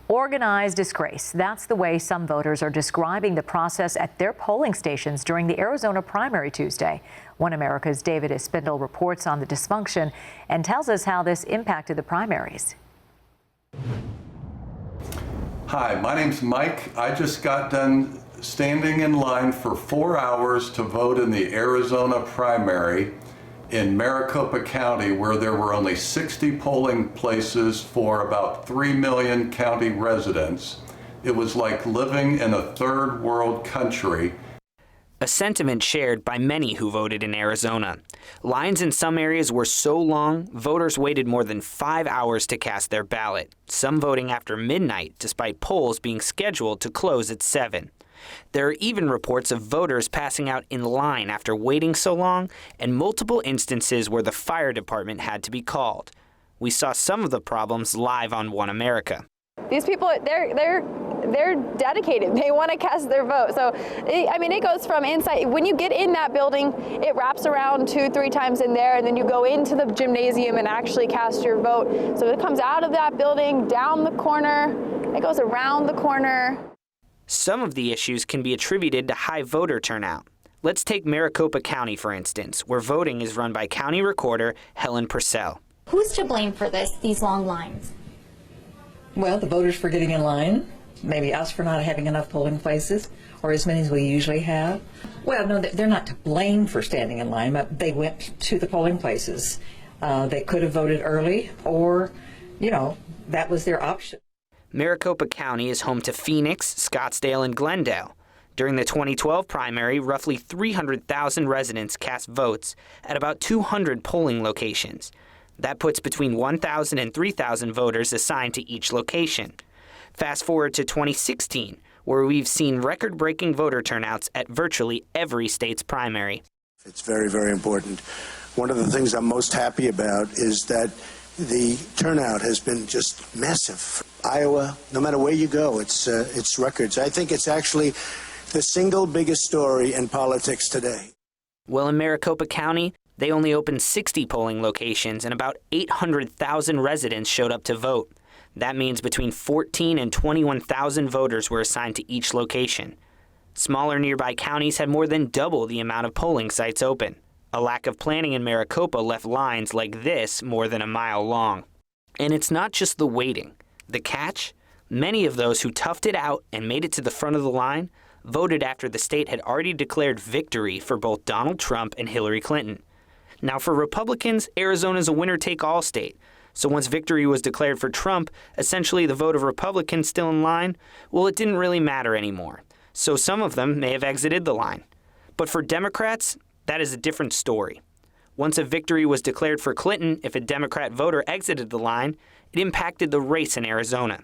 Organized disgrace. That's the way some voters are describing the process at their polling stations during the Arizona primary Tuesday. One America's David Espindle reports on the dysfunction and tells us how this impacted the primaries. Hi, my name's Mike. I just got done standing in line for 4 hours to vote in the Arizona primary in Maricopa County, where there were only 60 polling places for about 3 million county residents. It was like living in a third world country. A sentiment shared by many who voted in Arizona. Lines in some areas were so long, voters waited more than 5 hours to cast their ballot, some voting after midnight despite polls being scheduled to close at 7. There are even reports of voters passing out in line after waiting so long, and multiple instances where the fire department had to be called. We saw some of the problems live on One America. These people, they're dedicated. They want to cast their vote. So, it goes from inside. When you get in that building, it wraps around 2-3 times in there, and then you go into the gymnasium and actually cast your vote. So it comes out of that building, down the corner, it goes around the corner. Some of the issues can be attributed to high voter turnout. Let's take Maricopa County, for instance, where voting is run by County Recorder Helen Purcell. Who's to blame for these long lines? Well, the voters for getting in line, maybe us for not having enough polling places, or as many as we usually have. Well, no, they're not to blame for standing in line, but they went to the polling places. They could have voted early, or, that was their option. Maricopa County is home to Phoenix, Scottsdale, and Glendale. During the 2012 primary, roughly 300,000 residents cast votes at about 200 polling locations. That puts between 1,000 and 3,000 voters assigned to each location. Fast forward to 2016, where we've seen record-breaking voter turnouts at virtually every state's primary. It's very, very important. One of the things I'm most happy about is that the turnout has been just massive. Iowa, no matter where you go, it's records. I think it's actually the single biggest story in politics today. Well, in Maricopa County, they only opened 60 polling locations and about 800,000 residents showed up to vote. That means between 14 and 21,000 voters were assigned to each location. Smaller nearby counties had more than double the amount of polling sites open. A lack of planning in Maricopa left lines like this more than a mile long. And it's not just the waiting. The catch? Many of those who toughed it out and made it to the front of the line voted after the state had already declared victory for both Donald Trump and Hillary Clinton. Now, for Republicans, Arizona's a winner-take-all state. So once victory was declared for Trump, essentially the vote of Republicans still in line, well, it didn't really matter anymore. So some of them may have exited the line. But for Democrats, that is a different story. Once a victory was declared for Clinton, if a Democrat voter exited the line, it impacted the race in Arizona.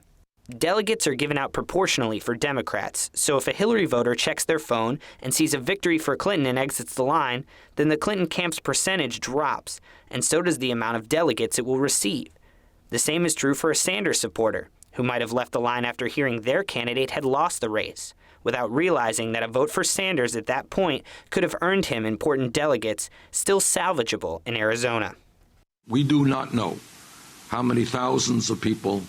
Delegates are given out proportionally for Democrats, so if a Hillary voter checks their phone and sees a victory for Clinton and exits the line, then the Clinton camp's percentage drops, and so does the amount of delegates it will receive. The same is true for a Sanders supporter, who might have left the line after hearing their candidate had lost the race, without realizing that a vote for Sanders at that point could have earned him important delegates still salvageable in Arizona. We do not know how many thousands of people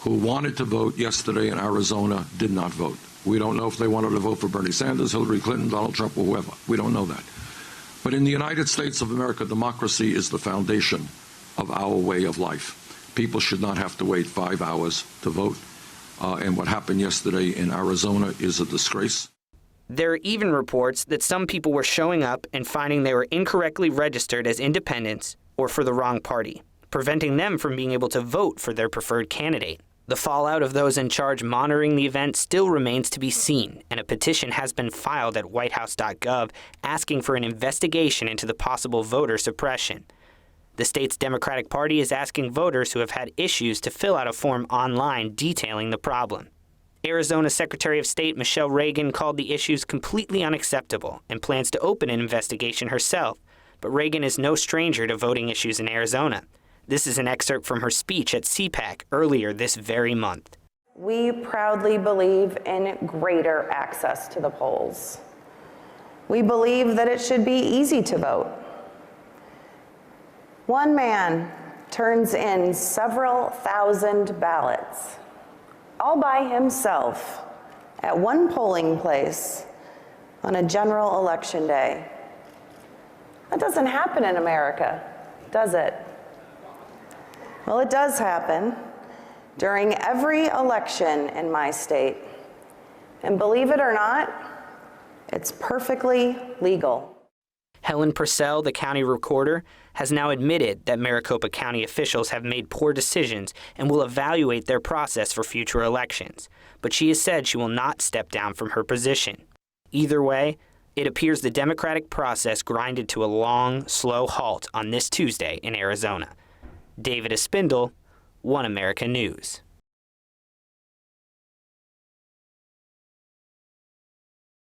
who wanted to vote yesterday in Arizona did not vote. We don't know if they wanted to vote for Bernie Sanders, Hillary Clinton, Donald Trump, or whoever. We don't know that. But in the United States of America, democracy is the foundation of our way of life. People should not have to wait 5 hours to vote. And what happened yesterday in Arizona is a disgrace. There are even reports that some people were showing up and finding they were incorrectly registered as independents or for the wrong party, preventing them from being able to vote for their preferred candidate. The fallout of those in charge monitoring the event still remains to be seen, and a petition has been filed at whitehouse.gov asking for an investigation into the possible voter suppression. The state's Democratic Party is asking voters who have had issues to fill out a form online detailing the problem. Arizona Secretary of State Michelle Reagan called the issues completely unacceptable and plans to open an investigation herself, but Reagan is no stranger to voting issues in Arizona. This is an excerpt from her speech at CPAC earlier this very month. We proudly believe in greater access to the polls. We believe that it should be easy to vote. One man turns in several thousand ballots all by himself at one polling place on a general election day. That doesn't happen in America, does it? Well, it does happen during every election in my state. And believe it or not, it's perfectly legal. Helen Purcell, the county recorder, has now admitted that Maricopa County officials have made poor decisions and will evaluate their process for future elections. But she has said she will not step down from her position. Either way, it appears the democratic process grinded to a long, slow halt on this Tuesday in Arizona. David Espindle, One America News.